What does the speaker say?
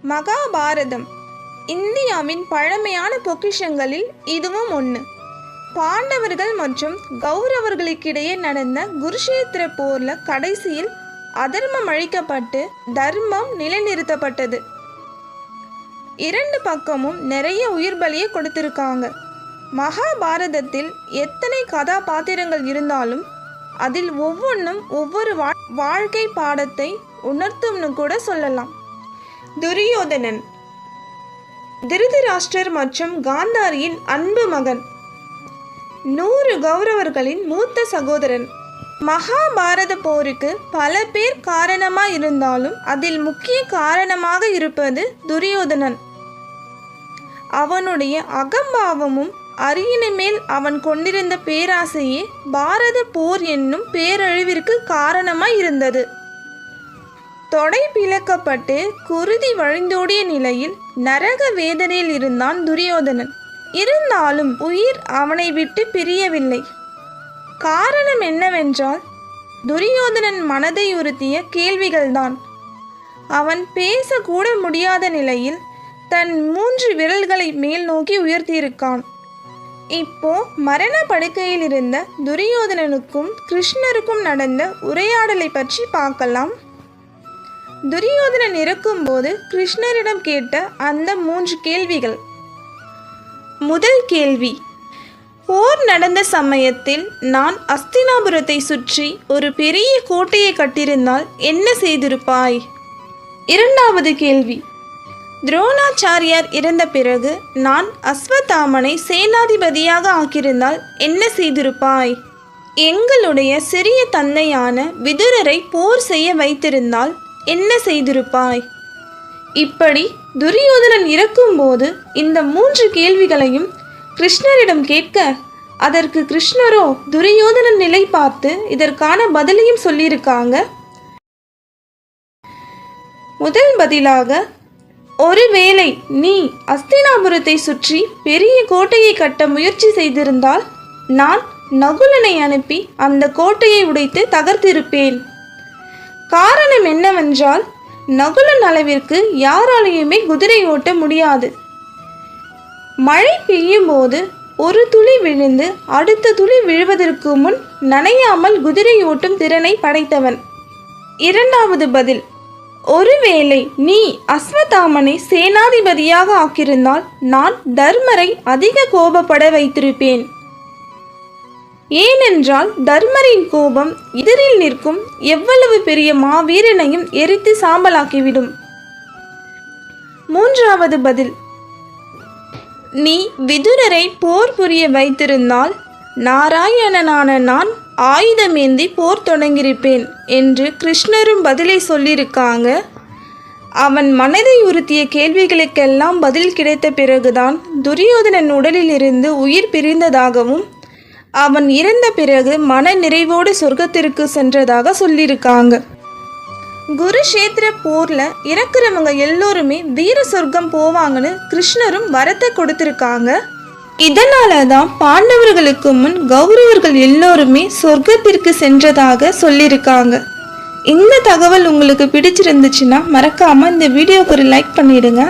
மகாபாரதம் இந்தியாவின் பழமையான பொக்கிஷங்களில் இதுவும் ஒன்று. பாண்டவர்கள் மற்றும் கௌரவர்களுக்கிடையே நடந்த குருஷேத்திர போர்ல கடைசியில் அதர்மம் அழிக்கப்பட்டு தர்மம் நிலைநிறுத்தப்பட்டது. இரண்டு பக்கமும் நிறைய உயிர் பலியை கொடுத்திருக்காங்க. மகாபாரதத்தில் எத்தனை கதாபாத்திரங்கள் இருந்தாலும் அதில் ஒவ்வொன்றும் ஒவ்வொரு வாழ்க்கை பாடத்தை உணர்த்தும்னு கூட சொல்லலாம். துரியோதனன் திருதராஷ்டிரர் மற்றும் காந்தாரியின் அன்பு மகன், 100 கௌரவர்களின் மூத்த சகோதரன். மகாபாரத போருக்கு பல பேர் காரணமாக இருந்தாலும் அதில் முக்கிய காரணமாக இருப்பது துரியோதனன். அவனுடைய அகம்பாவமும் அரியணை மேல் அவன் கொண்டிருந்த பேராசையே பாரத போர் என்னும் பேரழிவிற்கு காரணமாய் இருந்தது. தொடை பிளக்கப்பட்டு குருதி வழிந்தோடிய நிலையில் நரக வேதனையில் இருந்தான் துரியோதனன். இருந்தாலும் உயிர் அவனை விட்டு பிரியவில்லை. காரணம் என்னவென்றால் துரியோதனன் மனதை உறுத்திய கேள்விகள்தான். அவன் பேசக்கூட முடியாத நிலையில் தன் 3 விரல்களை மேல் நோக்கி உயர்த்தியிருக்கான். இப்போ மரண படுக்கையில் இருந்த துரியோதனனுக்கும் கிருஷ்ணருக்கும் நடந்த உரையாடலை பற்றி பார்க்கலாம். துரியோதனன் இருக்கும்போது கிருஷ்ணரிடம் கேட்ட அந்த 3 கேள்விகள். முதல் கேள்வி, போர் நடந்த சமயத்தில் நான் அஸ்தினாபுரத்தை சுற்றி ஒரு பெரிய கோட்டையை கட்டியிருந்தால் என்ன செய்திருப்பாய்? இரண்டாவது கேள்வி, துரோணாச்சாரியார் இறந்த பிறகு நான் அஸ்வத்தாமனை சேனாதிபதியாக ஆக்கியிருந்தால் என்ன செய்திருப்பாய்? எங்களுடைய சிறிய தந்தையான விதுரரை போர் செய்ய வைத்திருந்தால் என்ன செய்திருப்பாய்? இப்படி துரியோதனன் இறக்கும்போது இந்த 3 கேள்விகளையும் கிருஷ்ணரிடம் கேட்க, அதற்கு கிருஷ்ணரோ துரியோதனன் நிலை பார்த்து இதற்கான பதிலையும் சொல்லியிருக்காங்க. முதல் பதிலாக, ஒருவேளை நீ அஸ்தினாபுரத்தை சுற்றி பெரிய கோட்டையை கட்ட முயற்சி செய்திருந்தால் நான் நகுலனை அனுப்பி அந்த கோட்டையை உடைத்து தகர்த்திருப்பேன். காரணம் என்னவென்றால் நகுலன் அளவிற்கு யாராலையுமே குதிரை ஓட்ட முடியாது. மழை பெய்யும் போது ஒரு துளி விழுந்து அடுத்த துளி விழுவதற்கு முன் நனையாமல் குதிரை ஓட்டும் திறனை படைத்தவன். இரண்டாவது பதில், ஒருவேளை நீ அஸ்வத்தாமனை சேனாதிபதியாக ஆக்கியிருந்தால் நான் தர்மரை அதிக கோபப்பட வைத்திருப்பேன். ஏனென்றால் தர்மரின் கோபம் எதிரில் நிற்கும் எவ்வளவு பெரிய மாவீரனையும் எரித்து சாம்பலாக்கிவிடும். மூன்றாவது பதில், நீ விதுரரை போர் புரிய வைத்திருந்தால் நாராயணனான நான் ஆயுதமேந்தி போர் தொடங்கியிருப்பேன் என்று கிருஷ்ணரும் பதிலை சொல்லியிருக்காங்க. அவன் மனதை உறுத்திய கேள்விகளுக்கெல்லாம் பதில் கிடைத்த பிறகுதான் துரியோதனன் உடலில் இருந்து உயிர் பிரிந்ததாகவும் அவன் இறந்த பிறகு மன நிறைவோடு சொர்க்கத்திற்கு சென்றதாக சொல்லியிருக்காங்க. குருஷேத்திர போர்ல இறக்குறவங்க எல்லோருமே வீர சொர்க்கம் போவாங்கன்னு கிருஷ்ணரும் வரத்தை கொடுத்திருக்காங்க. இதனால தான் பாண்டவர்களுக்கு முன் கௌரவர்கள் எல்லோருமே சொர்க்கத்திற்கு சென்றதாக சொல்லியிருக்காங்க. இந்த தகவல் உங்களுக்கு பிடிச்சிருந்துச்சுன்னா மறக்காம இந்த வீடியோக்கு ஒரு லைக் பண்ணிடுங்க.